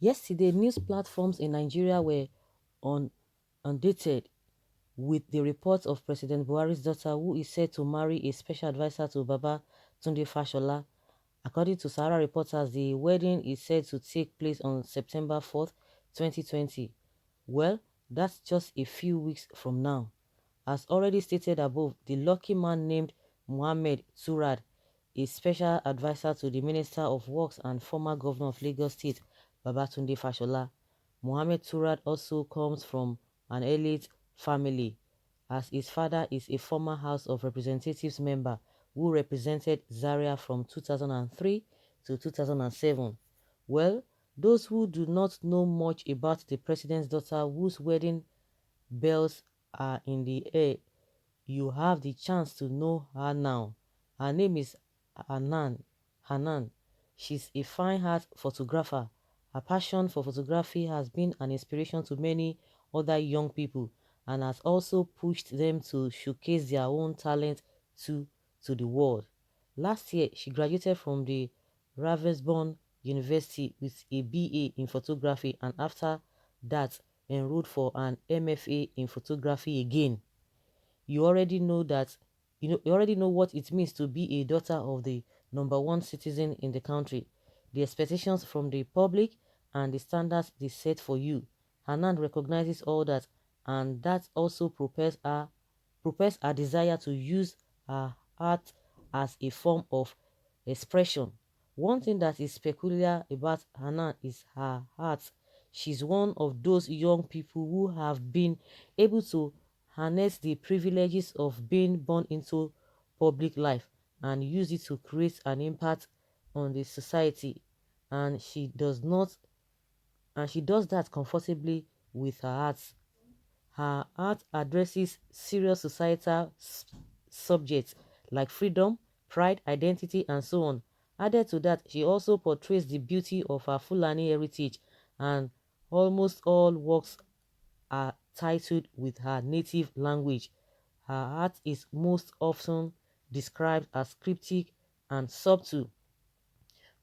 Yesterday, news platforms in Nigeria were undated with the reports of President Buhari's daughter, who is said to marry a special advisor to Baba Tunde Fashola. According to Sahara reporters, the wedding is said to take place on September 4th, 2020. Well, that's just a few weeks from now. As already stated above, the lucky man named Mohammed Surad, a special advisor to the Minister of Works and former governor of Lagos State, Babatunde Fashola. Mohammed Surad also comes from an elite family, as his father is a former House of Representatives member who represented Zaria from 2003 to 2007. Well, those who do not know much about the president's daughter, whose wedding bells are in the air, you have the chance to know her now. Her name is Hanan. Hanan. She's a fine art photographer. Her passion for photography has been an inspiration to many other young people and has also pushed them to showcase their own talent to, to the world. Last year, she graduated from the Ravensbourne University with a BA in photography and after that enrolled for an MFA in photography again. You already know that you already know what it means to be a daughter of the number one citizen in the country, the expectations from the public and the standards they set for you. Hanan recognizes all that, and that also propels her desire to use her art as a form of expression. One thing that is peculiar about Hanan is her art. She's one of those young people who have been able to harness the privileges of being born into public life and use it to create an impact on the society, and she does that comfortably with her art. Her art addresses serious societal subjects like freedom, pride, identity, and so on. Added to that, she also portrays the beauty of her Fulani heritage, and almost all works are titled with her native language. Her art is most often described as cryptic and subtle.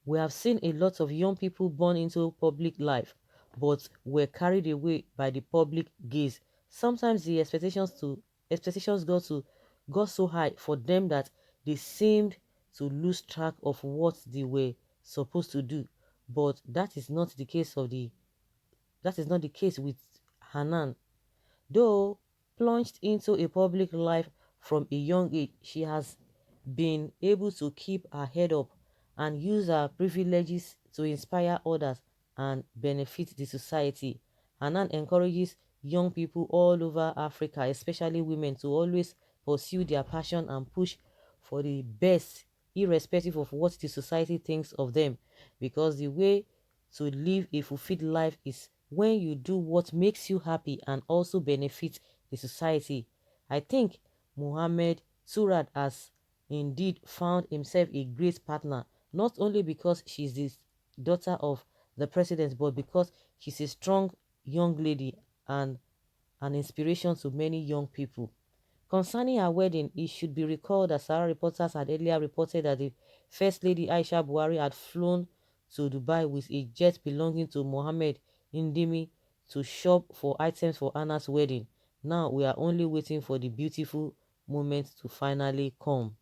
We have seen a lot of young people born into public life, but were carried away by the public gaze. Sometimes the expectations got so high for them that they seemed to lose track of what they were supposed to do. But that is not the case with Hanan. Though plunged into a public life from a young age, she has been able to keep her head up and use her privileges to inspire others and benefit the society. Hanan encourages young people all over Africa, especially women, to always pursue their passion and push for the best, irrespective of what the society thinks of them. Because the way to live a fulfilled life is when you do what makes you happy and also benefit the society. I think Muhammad Surad has indeed found himself a great partner, not only because she's the daughter of the president, but because she's a strong young lady and an inspiration to many young people. Concerning her wedding, it should be recalled that Sahara reporters had earlier reported that the First Lady Aisha Buhari had flown to Dubai with a jet belonging to Mohammed Indimi to shop for items for Anna's wedding. Now we are only waiting for the beautiful moment to finally come.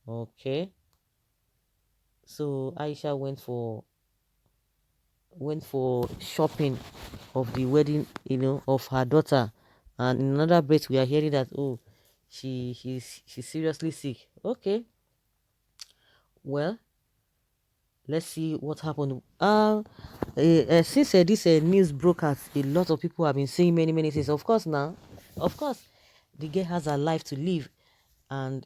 Okay, so Aisha went for shopping of the wedding, of her daughter, and in another breath we are hearing that, oh, she's seriously sick. Okay, well, let's see what happened. Since this news broke out, a lot of people have been saying many things. Of course, now, of course, the girl has a life to live, and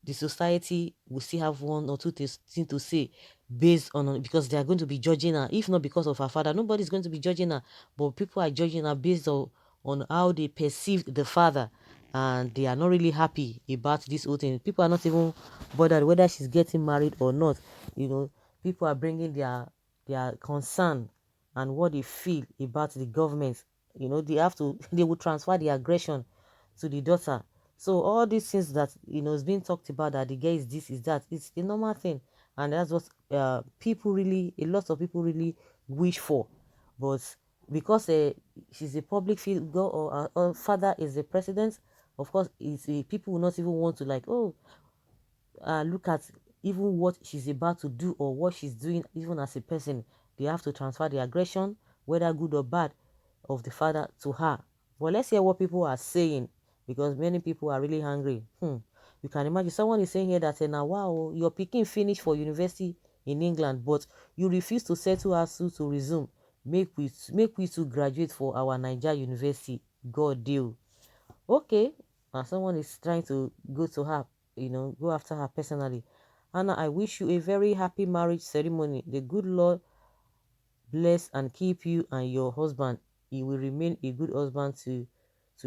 the society will still have one or two things to say based on, because they are going to be judging her. If not because of her father, nobody's going to be judging her, but people are judging her based on how they perceived the father, and they are not really happy about this whole thing. People are not even bothered whether she's getting married or not. People are bringing their concern and what they feel about the government. They will transfer the aggression to the daughter. So all these things that is being talked about, that the guy is this, is that, it's a normal thing, and that's what a lot of people really wish for. But because she's a public figure, or her father is the president, of course, people will not even want to, like, oh, look at even what she's about to do or what she's doing, even as a person. They have to transfer the aggression, whether good or bad, of the father to her. But let's hear what people are saying, because many people are really hungry. You can imagine someone is saying here that, now, wow, your picking finished for university in England, but you refuse to settle ASU to resume. Make we to graduate for our Niger university. God deal. Okay, and someone is trying to go to her, go after her personally. Anna, I wish you a very happy marriage ceremony. The good Lord bless and keep you and your husband. He will remain a good husband to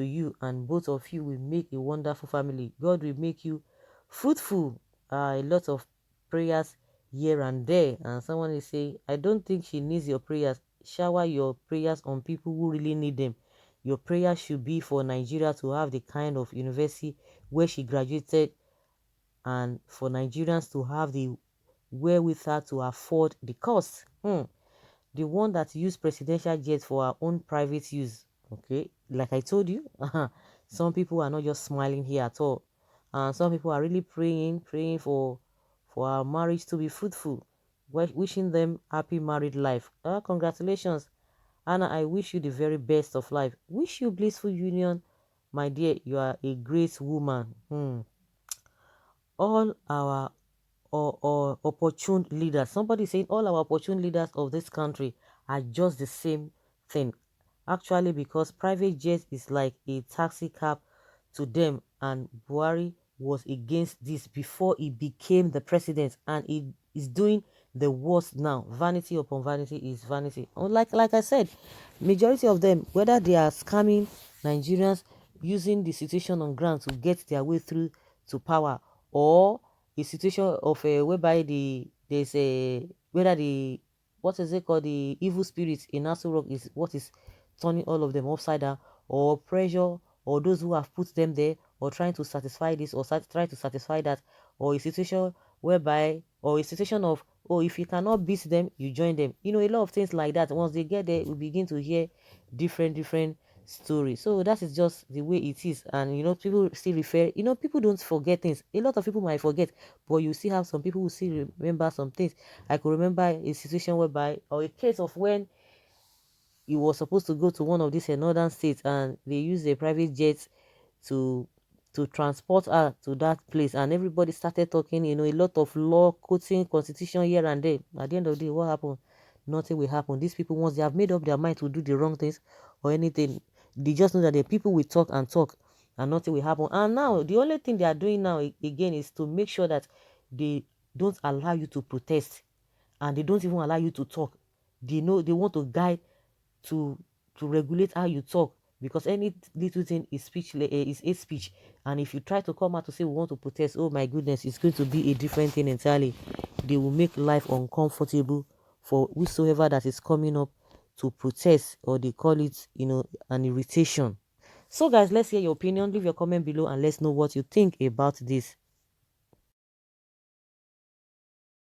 you, and both of you will make a wonderful family. God will make you fruitful. A lot of prayers here and there. And someone is saying, I don't think she needs your prayers. Shower your prayers on people who really need them. Your prayer should be for Nigeria to have the kind of university where she graduated, and for Nigerians to have the wherewithal to afford the cost. The one that use presidential jets for our own private use. Okay, like I told you, some people are not just smiling here at all, and some people are really praying for our marriage to be fruitful, wishing them happy married life. Congratulations, Anna. I wish you the very best of life. Wish you blissful union, my dear. You are a great woman. All our or opportune leaders. Somebody saying all our opportune leaders of this country are just the same thing. Actually, because private jet is like a taxi cab to them, and Buhari was against this before he became the president, and he is doing the worst now. Vanity upon vanity is vanity. Like I said, majority of them, whether they are scamming Nigerians, using the situation on ground to get their way through to power, or a situation of whereby there's a whether the what is it called, the evil spirits in Aso Rock is what is turning all of them upside down, or pressure, or those who have put them there, or trying to satisfy this, or try to satisfy that, or a situation whereby, or a situation of, oh, if you cannot beat them, you join them. A lot of things like that. Once they get there, we begin to hear different story. So that is just the way it is. And people still refer, people don't forget things. A lot of people might forget, but you still have some people who still remember some things. I could remember a situation whereby, or a case of when he was supposed to go to one of these northern states, and they used a private jet to transport her to that place, and everybody started talking, a lot of law, quoting constitution here and there. At the end of the day, what happened? Nothing will happen. These people, once they have made up their mind to do the wrong things or anything, they just know that the people will talk and talk, and nothing will happen. And now the only thing they are doing now again is to make sure that they don't allow you to protest, and they don't even allow you to talk. They know they want to guide to regulate how you talk, because any little thing is is a speech. And if you try to come out to say we want to protest, oh my goodness, it's going to be a different thing entirely. They will make life uncomfortable for whosoever that is coming up to protest, or they call it an irritation. So guys, let's hear your opinion. Leave your comment below and let's know what you think about this.